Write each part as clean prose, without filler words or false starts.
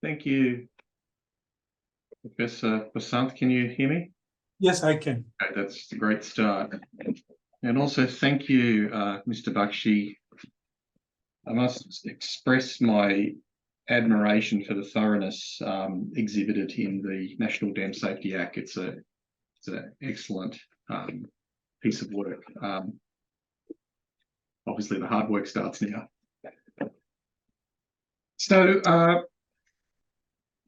Thank you, Professor Basant. Can you hear me? Yes, I can. Okay, that's a great start. And also thank you, Mr. Bakshi. I must express my admiration for the thoroughness exhibited in the National Dam Safety Act. It's an excellent piece of work. Obviously, the hard work starts now. So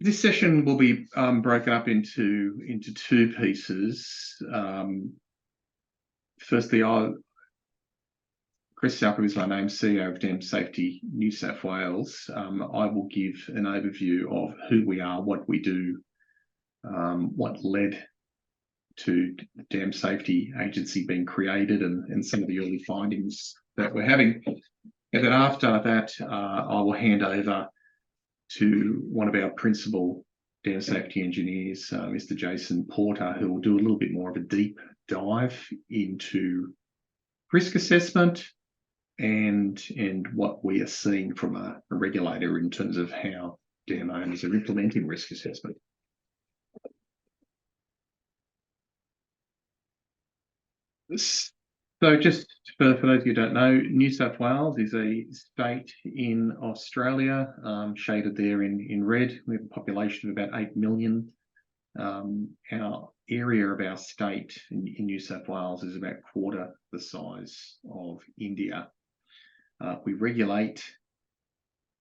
this session will be broken up into two pieces. Firstly, Chris Salkovic is my name, CEO of Dam Safety New South Wales. I will give an overview of who we are, what we do, what led to the Dam Safety Agency being created, and some of the early findings that we're having. And then after that, I will hand over to one of our principal dam safety engineers, Mr. Jason Porter, who will do a little bit more of a deep dive into risk assessment and what we are seeing from a regulator in terms of how dam owners are implementing risk assessment. So just for those of you who don't know, New South Wales is a state in Australia, shaded there in red. We have a population of about 8 million. Our area of our state in New South Wales is about quarter the size of India.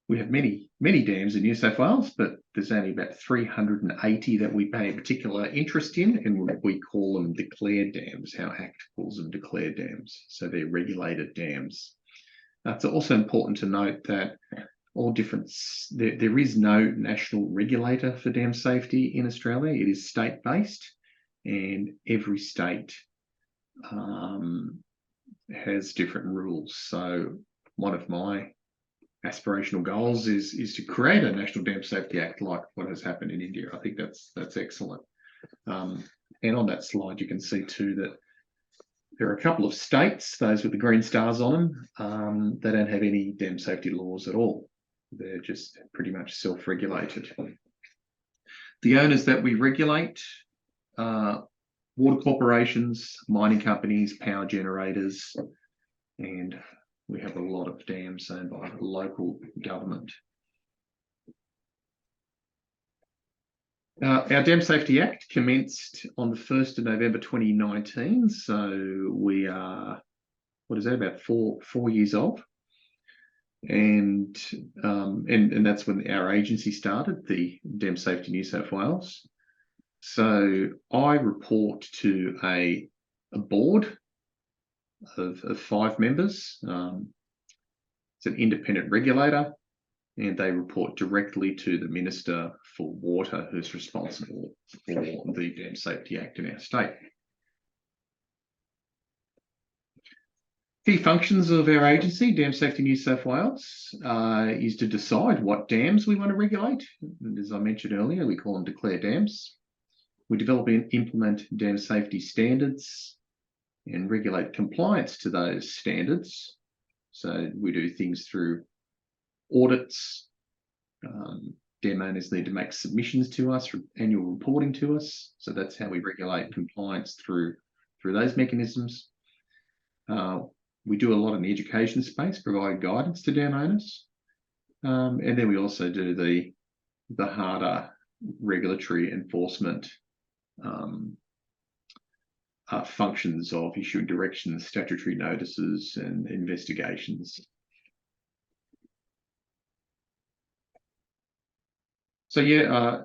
We have many dams in New South Wales, but there's only about 380 that we pay a particular interest in, and we call them declared dams. Our Act calls them declared dams, so they're regulated dams. It's also important to note that there is no national regulator for dam safety in Australia. It is state-based, and every state has different rules. So one of my aspirational goals is to create a National Dam Safety Act like what has happened in India. I think that's excellent. And on that slide, you can see too that there are a couple of states, those with the green stars on them, they don't have any dam safety laws at all. They're just pretty much self-regulated. The owners that we regulate are water corporations, mining companies, power generators, and we have a lot of dams owned by local government. Our Dam Safety Act commenced on the 1st of November 2019, so we are, about four years old. And that's when our agency started, the Dam Safety New South Wales. So I report to a board of 5 members. It's an independent regulator, and they report directly to the Minister for Water, who's responsible for the Dam Safety Act in our state. Key functions of our agency, Dam Safety New South Wales, is to decide what dams we want to regulate. And as I mentioned earlier, we call them declared dams. We develop and implement dam safety standards and regulate compliance to those standards. So we do things through audits. Dam owners need to make submissions to us, annual reporting to us. So that's how we regulate compliance through those mechanisms. We do a lot in the education space, provide guidance to dam owners. And then we also do the harder regulatory enforcement functions of issuing directions, statutory notices, and investigations. So yeah,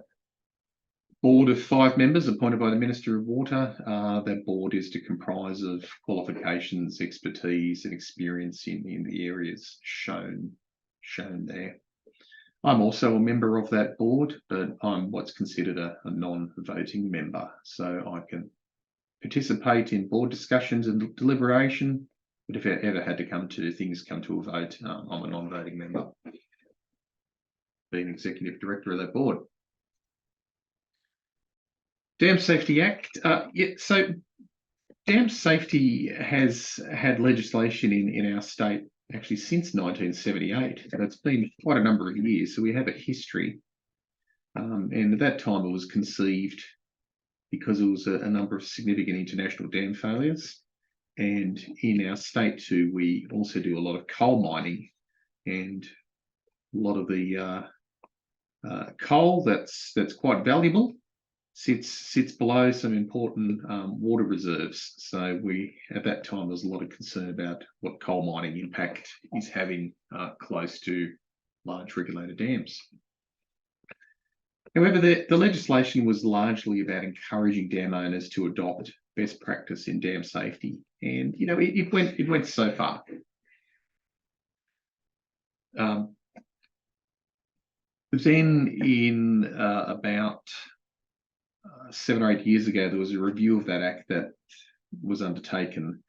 board of 5 members appointed by the Minister of Water. That board is to comprise of qualifications, expertise, and experience in the areas shown there. I'm also a member of that board, but I'm what's considered a non-voting member. So I can participate in board discussions and deliberation, but if it ever had to come to a vote, I'm a non-voting member, being executive director of that board. Dam Safety Act. So dam safety has had legislation in our state actually since 1978. So it's been quite a number of years. So we have a history. And at that time, it was conceived because there was a number of significant international dam failures. And in our state too, we also do a lot of coal mining, and a lot of the coal that's quite valuable sits below some important water reserves. So at that time, there's a lot of concern about what coal mining impact is having close to large regulated dams. However, the legislation was largely about encouraging dam owners to adopt best practice in dam safety, and it went so far. Then, in about 7 or 8 years ago, there was a review of that act that was undertaken,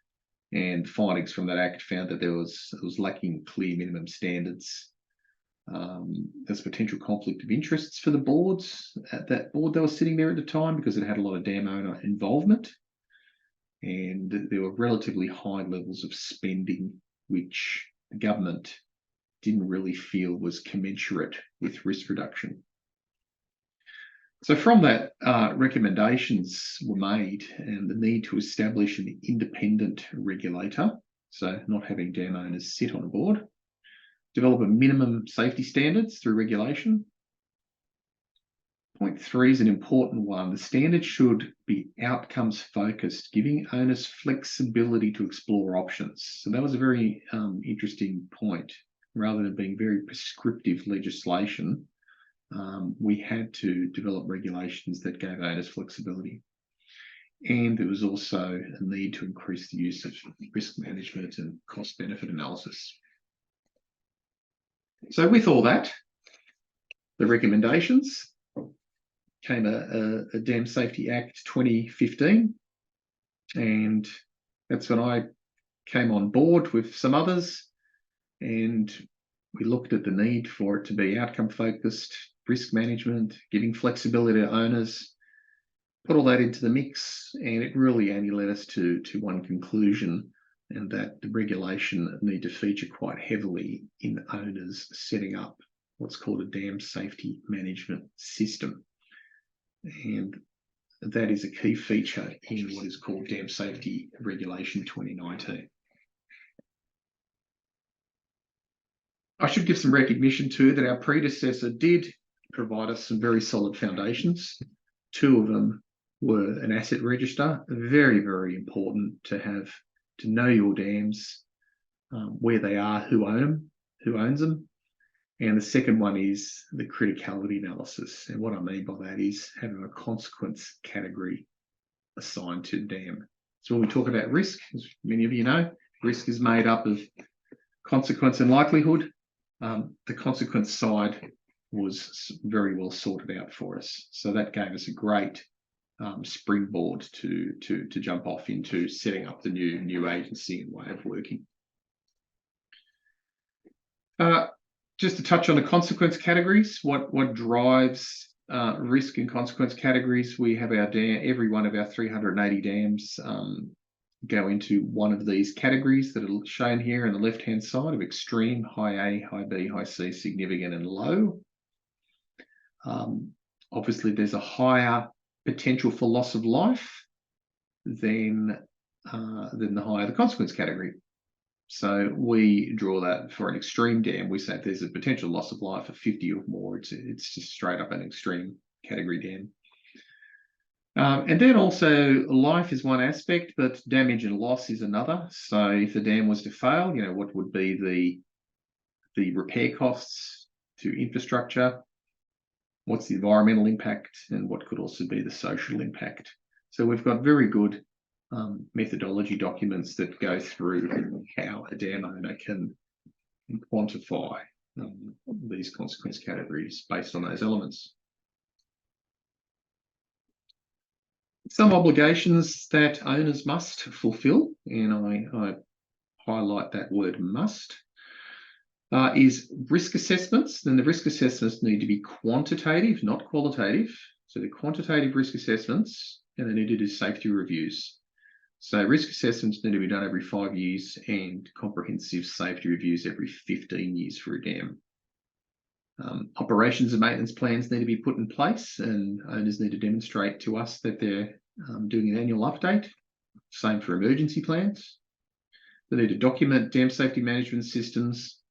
and findings from that act found that it was lacking clear minimum standards. There's potential conflict of interests for the boards at that board that was sitting there at the time, because it had a lot of dam owner involvement, and there were relatively high levels of spending which the government didn't really feel was commensurate with risk reduction. So from that, recommendations were made, and the need to establish an independent regulator, so not having dam owners sit on a board, develop a minimum safety standards through regulation. Point 3 is an important one. The standards should be outcomes focused, giving owners flexibility to explore options. So that was a very interesting point. Rather than being very prescriptive legislation, we had to develop regulations that gave owners flexibility. And there was also a need to increase the use of risk management and cost-benefit analysis. So with all that, the recommendations came a Dam Safety Act 2015, and that's when I came on board with some others, and we looked at the need for it to be outcome focused, risk management, giving flexibility to owners, put all that into the mix, and it really only led us to one conclusion, and that the regulation need to feature quite heavily in owners setting up what's called a dam safety management system. And that is a key feature in what is called Dam Safety Regulation 2019. I should give some recognition too that our predecessor did provide us some very solid foundations. 2 of them were an asset register, very, very important to know your dams, where they are, who owns them. And the second one is the criticality analysis. And what I mean by that is having a consequence category assigned to dam. So when we talk about risk, as many of you know, risk is made up of consequence and likelihood. The consequence side was very well sorted out for us. So that gave us a great springboard to jump off into setting up the new agency and way of working. Just to touch on the consequence categories, what drives risk and consequence categories, we have our dam, every one of our 380 dams go into one of these categories that are shown here on the left-hand side of extreme, high A, high B, high C, significant and low. Obviously, there's a higher potential for loss of life than the higher the consequence category. So we draw that for an extreme dam. We say if there's a potential loss of life of 50 or more, it's just straight up an extreme category dam. And then also life is one aspect, but damage and loss is another. So if the dam was to fail, what would be the repair costs to infrastructure? What's the environmental impact, and what could also be the social impact? So we've got very good methodology documents that go through how a dam owner can quantify these consequence categories based on those elements. Some obligations that owners must fulfill, and I highlight that word must, is risk assessments. Then the risk assessments need to be quantitative, not qualitative. So the quantitative risk assessments, and they need to do safety reviews. So risk assessments need to be done every 5 years, and comprehensive safety reviews every 15 years for a dam. Operations and maintenance plans need to be put in place, and owners need to demonstrate to us that they're doing an annual update. Same for emergency plans. They need to document dam safety management systems,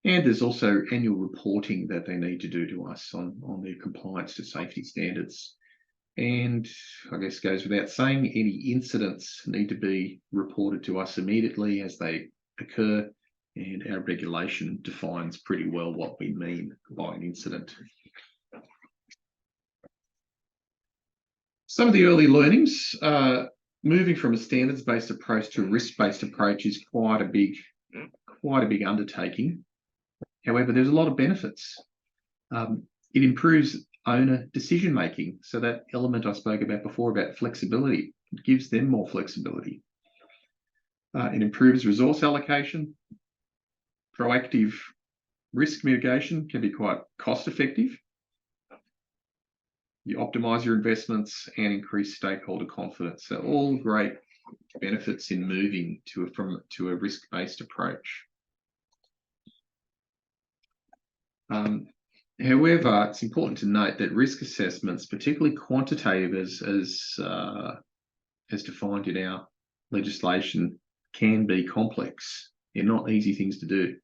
and there's also annual reporting that they need to do to us on their compliance to safety standards. And I guess goes without saying, any incidents need to be reported to us immediately as they occur, and our regulation defines pretty well what we mean by an incident. Some of the early learnings, moving from a standards-based approach to a risk-based approach is quite a big undertaking. However, there's a lot of benefits. It improves owner decision making. So that element I spoke about before about flexibility, it gives them more flexibility. It improves resource allocation. Proactive risk mitigation can be quite cost effective. You optimize your investments and increase stakeholder confidence. So all great benefits in moving to a risk-based approach. However, it's important to note that risk assessments, particularly quantitative as defined in our legislation, can be complex. They're not easy things to do.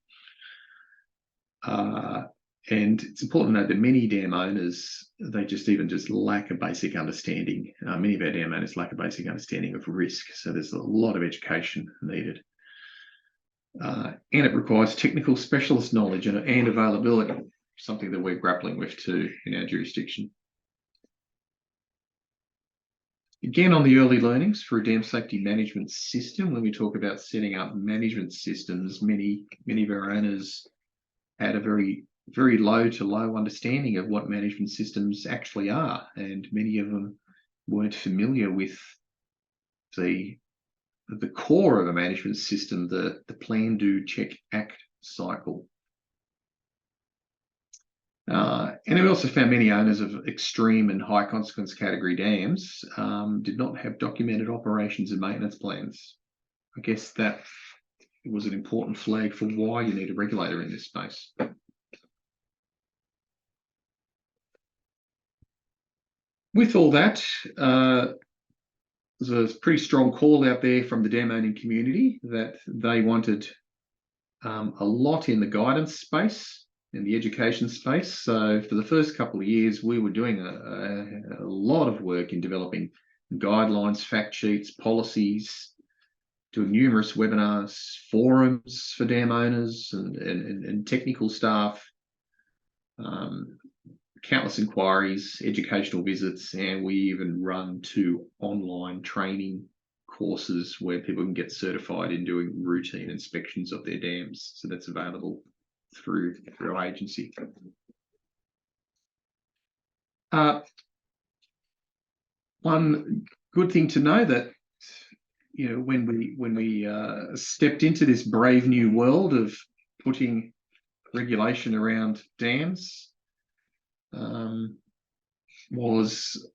And it's important to note that many dam owners, they just lack a basic understanding. Many of our dam owners lack a basic understanding of risk. So there's a lot of education needed. And it requires technical specialist knowledge and availability, something that we're grappling with too in our jurisdiction. Again, on the early learnings for a dam safety management system, when we talk about setting up management systems, many of our owners had a very low to low understanding of what management systems actually are, and many of them weren't familiar with the core of a management system, the plan, do, check, act cycle. And we also found many owners of extreme and high consequence category dams did not have documented operations and maintenance plans. I guess that was an important flag for why you need a regulator in this space. With all that, there's a pretty strong call out there from the dam owning community that they wanted a lot in the guidance space, in the education space. So for the first couple of years, we were doing a lot of work in developing guidelines, fact sheets, policies, doing numerous webinars, forums for dam owners and technical staff, countless inquiries, educational visits, and we even run 2 online training courses where people can get certified in doing routine inspections of their dams. So that's available through our agency. One good thing to know that, you know, when we stepped into this brave new world of putting regulation around dams, was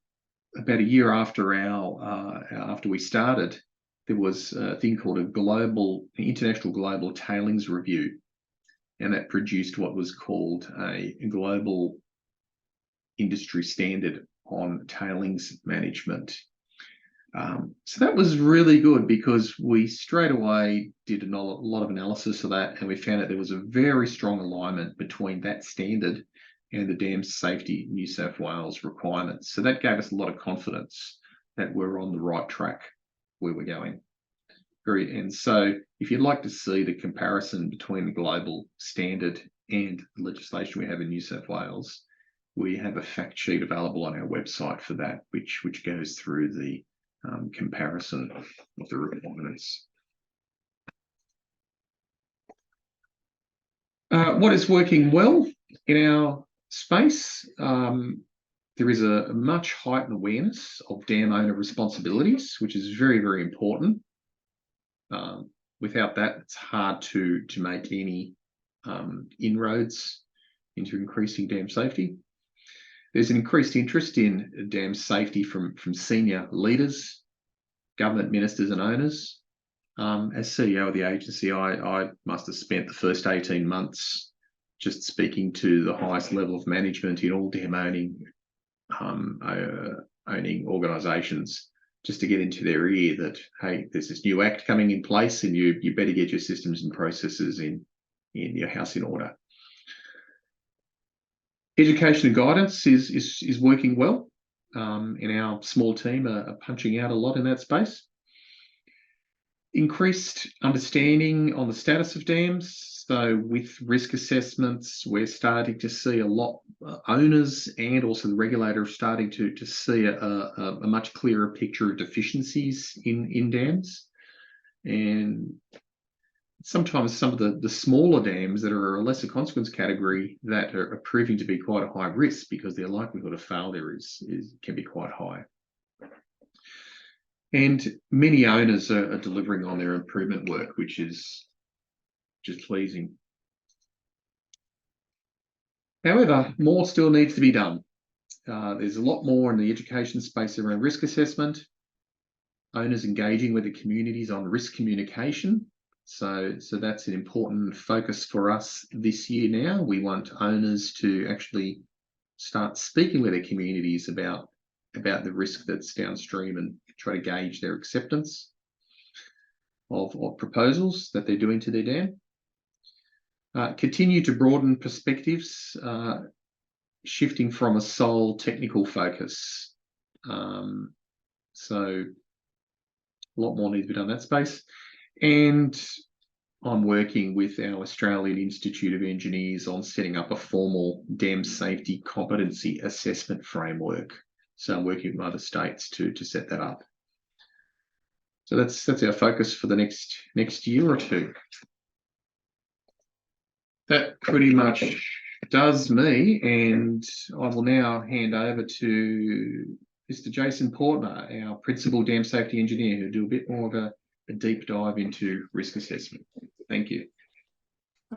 about a year after after we started, there was a thing called international global tailings review, and that produced what was called a global industry standard on tailings management. So that was really good because we straight away did a lot of analysis of that, and we found that there was a very strong alignment between that standard and the Dam Safety New South Wales requirements. So that gave us a lot of confidence that we're on the right track where we're going. And so if you'd like to see the comparison between the global standard and the legislation we have in New South Wales, we have a fact sheet available on our website for that, which goes through the comparison of the requirements. What is working well in our space? There is a much heightened awareness of dam owner responsibilities, which is very, very important. Without that, it's hard to make any inroads into increasing dam safety. There's an increased interest in dam safety from senior leaders, government ministers and owners. As CEO of the agency, I must have spent the first 18 months just speaking to the highest level of management in all dam owning organisations, just to get into their ear that, hey, there's this new act coming in place and you better get your systems and processes in your house in order. Education and guidance is working well, and our small team are punching out a lot in that space. Increased understanding on the status of dams. So with risk assessments, we're starting to see a lot, owners and also the regulator are starting to see a much clearer picture of deficiencies in dams. And sometimes some of the smaller dams that are a lesser consequence category that are proving to be quite a high risk because their likelihood of failure can be quite high. And many owners are delivering on their improvement work, which is just pleasing. However, more still needs to be done. There's a lot more in the education space around risk assessment, owners engaging with the communities on risk communication. So that's an important focus for us this year now. We want owners to actually start speaking with their communities about the risk that's downstream and try to gauge their acceptance of proposals that they're doing to their dam. Continue to broaden perspectives, shifting from a sole technical focus. So a lot more needs to be done in that space. And I'm working with our Australian Institute of Engineers on setting up a formal dam safety competency assessment framework. So I'm working with other states to set that up. So that's our focus for the next year or two. That pretty much does me, and I will now hand over to Mr. Jason Portner, our Principal Dam Safety Engineer, who'll do a bit more of a deep dive into risk assessment. Thank you.